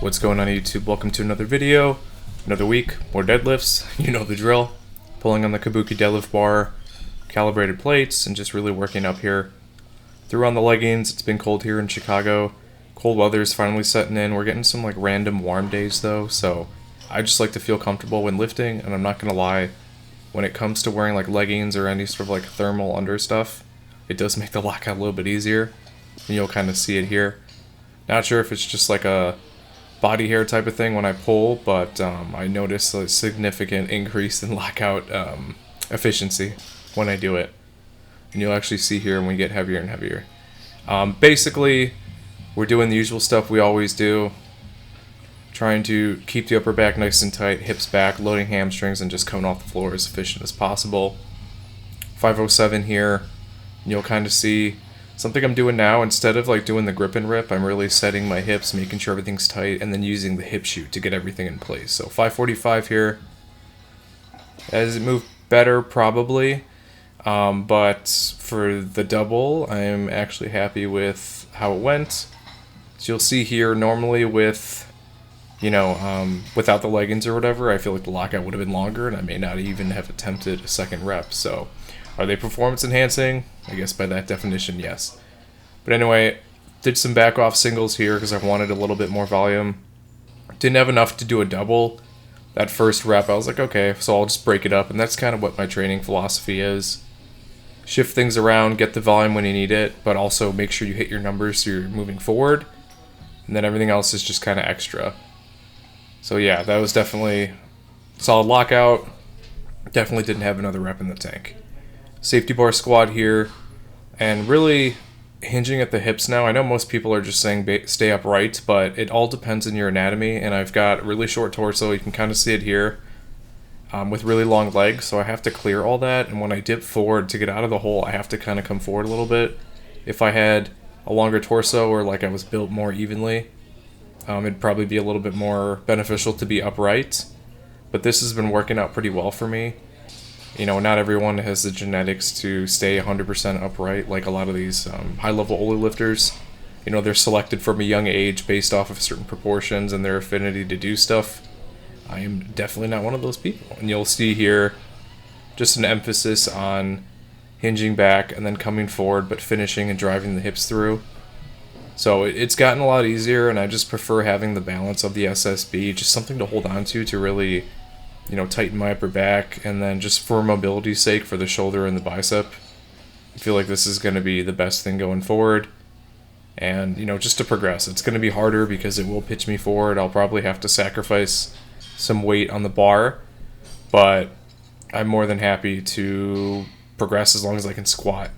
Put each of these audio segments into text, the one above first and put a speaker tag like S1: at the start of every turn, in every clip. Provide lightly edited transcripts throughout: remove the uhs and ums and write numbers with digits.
S1: What's going on YouTube? Welcome to another video, another week, more deadlifts, you know the drill. Pulling on the Kabuki deadlift bar, calibrated plates, and just really working up here. Threw on the leggings. It's been cold here in Chicago. Cold weather is finally setting in. We're getting some like random warm days though, so I just like to feel comfortable when lifting, and I'm not gonna lie, when it comes to wearing like leggings or any sort of like thermal under stuff, it does make the lockout a little bit easier, and you'll kind of see it here. Not sure if it's just like a body hair type of thing when I pull, but I notice a significant increase in lockout efficiency when I do it. And you'll actually see here when we get heavier and heavier. Basically, we're doing the usual stuff we always do. Trying to keep the upper back nice and tight, hips back, loading hamstrings, and just coming off the floor as efficient as possible. 507 here. And you'll kind of see something I'm doing now. Instead of like doing the grip and rip, I'm really setting my hips, making sure everything's tight, and then using the hip shoot to get everything in place. So 545 here. Does it move better? Probably. But for the double, I'm actually happy with how it went. So you'll see here, normally with, without the leggings or whatever, I feel like the lockout would have been longer, and I may not even have attempted a second rep. So are they performance enhancing? I guess by that definition, yes. But anyway, did some back off singles here because I wanted a little bit more volume. Didn't have enough to do a double. That first rep, I was like, okay, so I'll just break it up, and that's kind of what my training philosophy is. Shift things around, get the volume when you need it, but also make sure you hit your numbers so you're moving forward, and then everything else is just kind of extra. So yeah, that was definitely solid lockout. Definitely didn't have another rep in the tank. Safety bar squat here, and really hinging at the hips now. I know most people are just saying stay upright, but it all depends on your anatomy, and I've got a really short torso. You can kind of see it here. With really long legs, so I have to clear all that, and when I dip forward to get out of the hole, I have to kind of come forward a little bit. If I had a longer torso, or like I was built more evenly, it'd probably be a little bit more beneficial to be upright, but this has been working out pretty well for me. Not everyone has the genetics to stay 100% upright like a lot of these high-level Oli lifters. They're selected from a young age based off of certain proportions and their affinity to do stuff. I am definitely not one of those people. And you'll see here just an emphasis on hinging back and then coming forward, but finishing and driving the hips through. So it's gotten a lot easier, and I just prefer having the balance of the SSB, just something to hold on to really, tighten my upper back, and then just for mobility's sake for the shoulder and the bicep. I feel like this is going to be the best thing going forward. And, just to progress. It's going to be harder because it will pitch me forward. I'll probably have to sacrifice some weight on the bar, but I'm more than happy to progress as long as I can squat.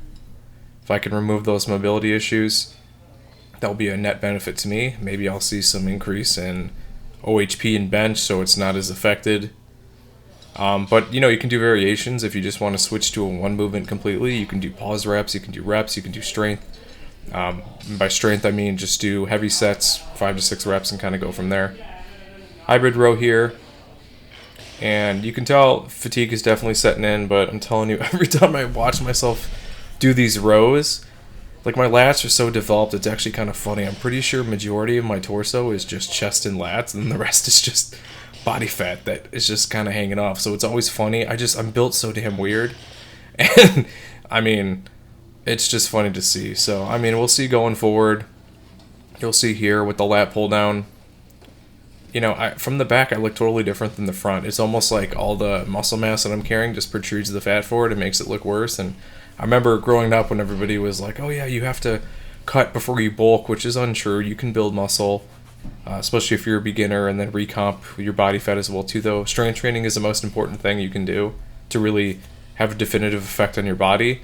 S1: If I can remove those mobility issues, that'll be a net benefit to me. Maybe I'll see some increase in OHP and bench, so it's not as affected. But you can do variations. If you just want to switch to a one movement completely, you can do pause reps, you can do reps, you can do strength. By strength, I mean just do heavy sets, 5 to 6 reps, and kind of go from there. Hybrid row here, and you can tell fatigue is definitely setting in, but I'm telling you, every time I watch myself do these rows, like my lats are so developed, it's actually kind of funny. I'm pretty sure majority of my torso is just chest and lats, and the rest is just body fat that is just kind of hanging off. So it's always funny. I'm built so damn weird, and I mean, it's just funny to see. So I mean, we'll see going forward. You'll see here with the lat pull down. From the back, I look totally different than the front. It's almost like all the muscle mass that I'm carrying just protrudes the fat forward and makes it look worse. And I remember growing up when everybody was like, oh yeah, you have to cut before you bulk, which is untrue. You can build muscle, especially if you're a beginner, and then recomp your body fat as well too, though. Strength training is the most important thing you can do to really have a definitive effect on your body.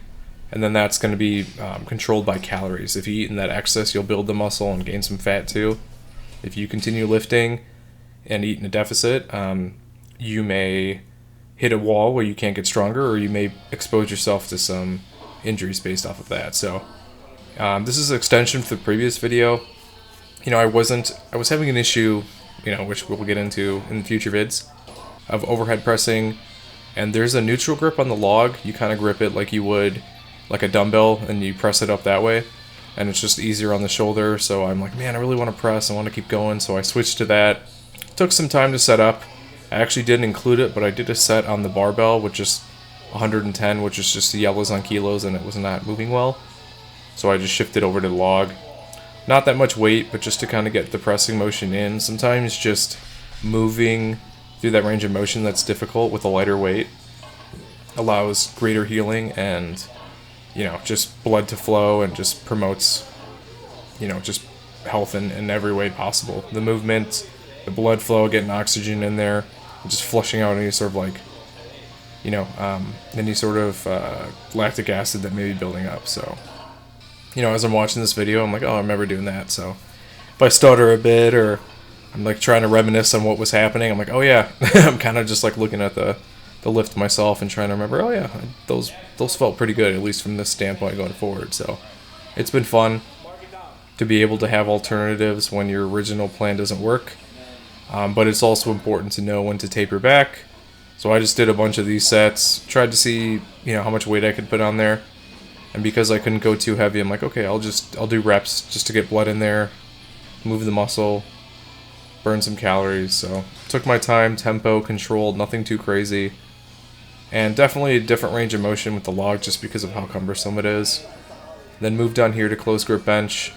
S1: And then that's going to be controlled by calories. If you eat in that excess, you'll build the muscle and gain some fat too. If you continue lifting and eat in a deficit, you may hit a wall where you can't get stronger, or you may expose yourself to some injuries based off of that. So this is an extension for the previous video. I was having an issue, which we'll get into in future vids, of overhead pressing, and there's a neutral grip on the log. You kind of grip it like you would like a dumbbell, and you press it up that way. and it's just easier on the shoulder. So I'm like, man, I really want to press. I want to keep going. So I switched to that. Took some time to set up. I actually didn't include it, but I did a set on the barbell with just 110, which is just the yellows on kilos, and it was not moving well. So I just shifted over to the log. Not that much weight, but just to kind of get the pressing motion in. Sometimes just moving through that range of motion that's difficult with a lighter weight allows greater healing and, just blood to flow, and just promotes, just health in every way possible. The movement, the blood flow, getting oxygen in there, and just flushing out any sort of lactic acid that may be building up. So, as I'm watching this video, I'm like, oh, I remember doing that. So if I stutter a bit, or I'm like trying to reminisce on what was happening, I'm like, oh yeah, I'm kind of just like looking at the lift myself and trying to remember, oh yeah, those felt pretty good, at least from this standpoint going forward. So it's been fun to be able to have alternatives when your original plan doesn't work. But it's also important to know when to taper back. So I just did a bunch of these sets, tried to see, how much weight I could put on there. And because I couldn't go too heavy, I'm like, okay, I'll do reps just to get blood in there, move the muscle, burn some calories. So took my time, tempo, controlled, nothing too crazy. And definitely a different range of motion with the log just because of how cumbersome it is. Then moved down here to close grip bench.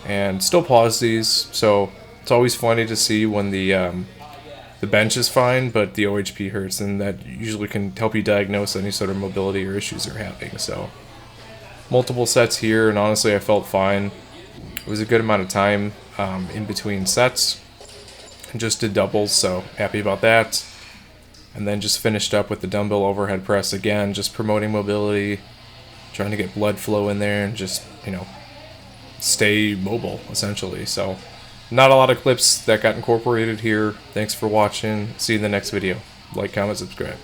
S1: And still pause these, so it's always funny to see when the bench is fine, but the OHP hurts, and that usually can help you diagnose any sort of mobility or issues you're having. So multiple sets here, and honestly I felt fine. It was a good amount of time in between sets. And just did doubles, so happy about that. And then just finished up with the dumbbell overhead press again, just promoting mobility, trying to get blood flow in there, and just, stay mobile, essentially. So not a lot of clips that got incorporated here. Thanks for watching. See you in the next video. Like, comment, subscribe.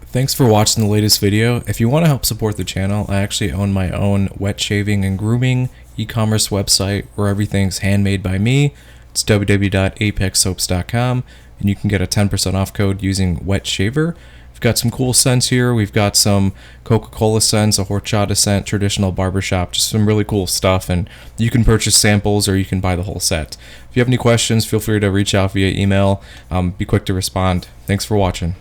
S1: Thanks for watching the latest video. If you want to help support the channel, I actually own my own wet shaving and grooming e-commerce website where everything's handmade by me. It's www.apexsoaps.com, and you can get a 10% off code using wet shaver. We've got some cool scents here. We've got some Coca-Cola scents, a horchata scent, traditional barbershop, just some really cool stuff, and you can purchase samples or you can buy the whole set. If you have any questions, feel free to reach out via email. Be quick to respond. Thanks for watching.